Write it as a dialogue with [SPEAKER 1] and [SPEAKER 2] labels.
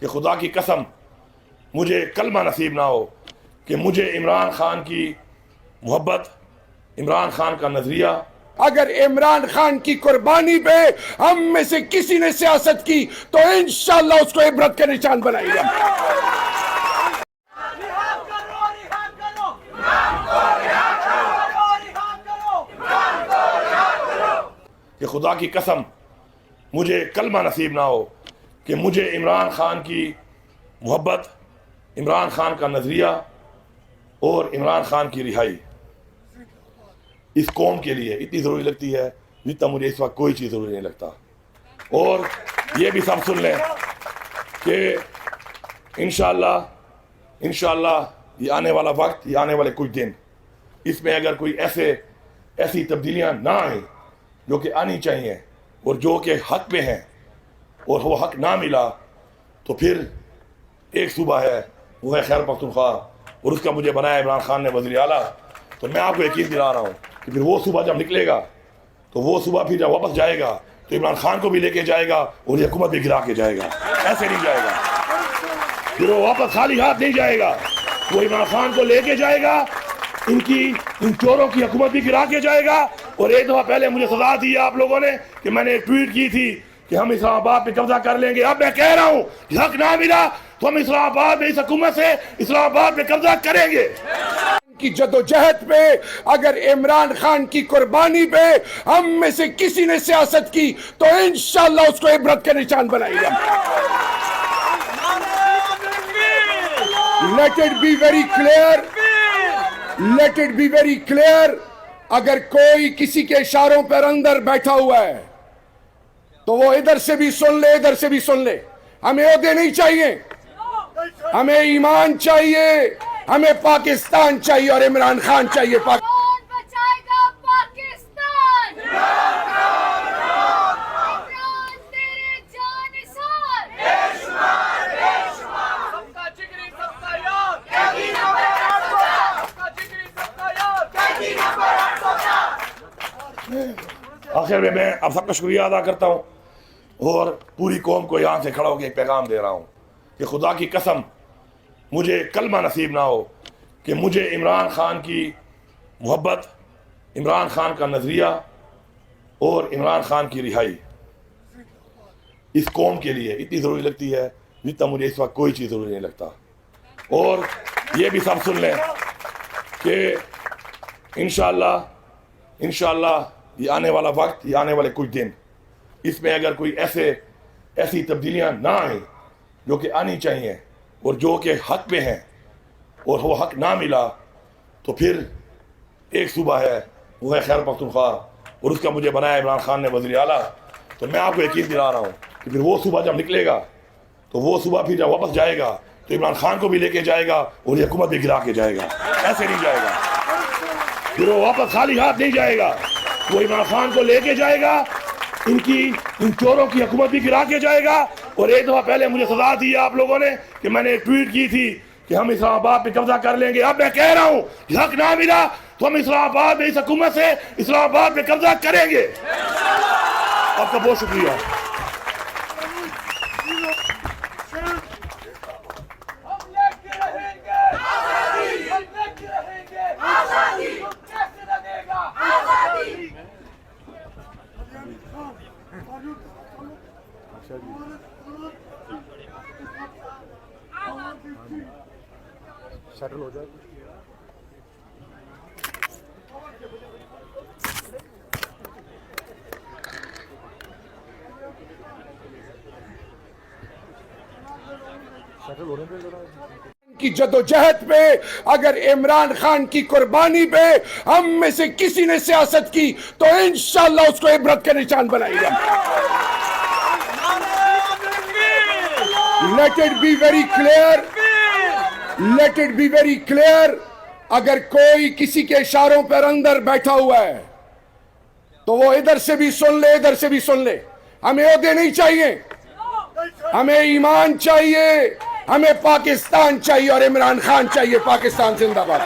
[SPEAKER 1] کہ خدا کی قسم مجھے کلمہ نصیب نہ ہو کہ مجھے عمران خان کی محبت، عمران خان کا نظریہ،
[SPEAKER 2] اگر عمران خان کی قربانی پہ ہم میں سے کسی نے سیاست کی تو انشاءاللہ اس کو عبرت کا نشان بنائے گا۔
[SPEAKER 1] کہ خدا کی قسم مجھے کلمہ نصیب نہ ہو کہ مجھے عمران خان کی محبت، عمران خان کا نظریہ اور عمران خان کی رہائی اس قوم کے لیے اتنی ضروری لگتی ہے جتنا مجھے اس وقت کوئی چیز ضروری نہیں لگتا۔ اور یہ بھی سب سن لیں کہ انشاءاللہ یہ آنے والا وقت، یہ آنے والے کچھ دن، اس میں اگر کوئی ایسی تبدیلیاں نہ آئیں جو کہ آنی چاہیے اور جو کہ حق پہ ہیں اور وہ حق نہ ملا تو پھر ایک صوبہ ہے وہ ہے خیبر پختونخوا اور اس کا مجھے بنایا عمران خان نے وزیر اعلیٰ، تو میں آپ کو یقین دلا رہا ہوں کہ پھر وہ صوبہ جب نکلے گا تو وہ صوبہ پھر جب واپس جائے گا تو عمران خان کو بھی لے کے جائے گا اور یہ حکومت بھی گرا کے جائے گا، ایسے نہیں جائے گا، پھر وہ واپس خالی ہاتھ نہیں جائے گا، وہ عمران خان کو لے کے جائے گا، ان چوروں کی حکومت بھی گرا کے جائے گا۔ اور ایک دفعہ پہلے مجھے سزا دی آپ لوگوں نے کہ میں نے ایک ٹویٹ کی تھی کہ ہم اسلام آباد پہ قبضہ کر لیں گے، اب میں کہہ رہا ہوں حق نہ ملا تو ہم اسلام آباد میں اس حکومت سے اسلام آباد پہ قبضہ کریں گے۔
[SPEAKER 2] کی جدوجہد پہ اگر عمران خان کی قربانی پہ ہم میں سے کسی نے سیاست کی تو انشاءاللہ اس کو عبرت کا نشان بنائے گا۔ Let it be very clear, let it be very clear، اگر کوئی کسی کے اشاروں پر اندر بیٹھا ہوا ہے تو وہ ادھر سے بھی سن لے، ادھر سے بھی سن لے، ہمیں عہدے نہیں چاہیے، ہمیں ایمان چاہیے، ہمیں پاکستان چاہیے اور عمران خان چاہیے۔
[SPEAKER 3] کون بچائے گا پاکستان؟ عمران تیرے جانثار،
[SPEAKER 4] سب کا جگری سب کا یار، سب کا جگری سب کا یار۔
[SPEAKER 1] آخر میں آپ سب کا شکریہ ادا کرتا ہوں اور پوری قوم کو یہاں سے کھڑا ہو کے ایک پیغام دے رہا ہوں کہ خدا کی قسم مجھے کلمہ نصیب نہ ہو کہ مجھے عمران خان کی محبت، عمران خان کا نظریہ اور عمران خان کی رہائی اس قوم کے لیے اتنی ضروری لگتی ہے جتنا مجھے اس وقت کوئی چیز ضروری نہیں لگتا۔ اور یہ بھی سب سن لیں کہ انشاءاللہ یہ آنے والا وقت، یہ آنے والے کچھ دن، اس میں اگر کوئی ایسی تبدیلیاں نہ آئیں جو کہ آنی چاہیے اور جو کہ حق پہ ہیں اور وہ حق نہ ملا تو پھر ایک صوبہ ہے وہ ہے خیبر پختونخوا اور اس کا مجھے بنایا عمران خان نے وزیر اعلیٰ، تو میں آپ کو یقین دلا رہا ہوں کہ پھر وہ صوبہ جب نکلے گا تو وہ صوبہ پھر جب واپس جائے گا تو عمران خان کو بھی لے کے جائے گا اور یہ حکومت بھی گرا کے جائے گا، ایسے نہیں جائے گا، پھر وہ واپس خالی ہاتھ نہیں جائے گا، وہ عمران خان کو لے کے جائے گا، ان چوروں کی حکومت بھی گرا کے جائے گا۔ اور ایک دفعہ پہلے مجھے سزا دی آپ لوگوں نے کہ میں نے ایک ٹویٹ کی تھی کہ ہم اسلام آباد پہ قبضہ کر لیں گے، اب میں کہہ رہا ہوں حق نہ ملا تو ہم اسلام آباد میں اس حکومت سے اسلام آباد پہ قبضہ کریں گے۔ آپ کا بہت شکریہ۔
[SPEAKER 4] ہم لیتے رہیں گے آزادی، ہم لیتے رہیں گے آزادی، کیسے لگے گا آزادی۔
[SPEAKER 2] شٹل ہو جائے کی جدوجہد پہ اگر عمران خان کی قربانی پہ ہم میں سے کسی نے سیاست کی تو انشاءاللہ اس کو عبرت کا نشان بنائے گا۔ Let it be very clear, let it be very clear، اگر کوئی کسی کے اشاروں پر اندر بیٹھا ہوا ہے تو وہ ادھر سے بھی سن لے، ادھر سے بھی سن لے، ہمیں عہدے نہیں چاہیے، ہمیں ایمان چاہیے، ہمیں پاکستان چاہیے اور عمران خان چاہیے۔ پاکستان زندہ باد۔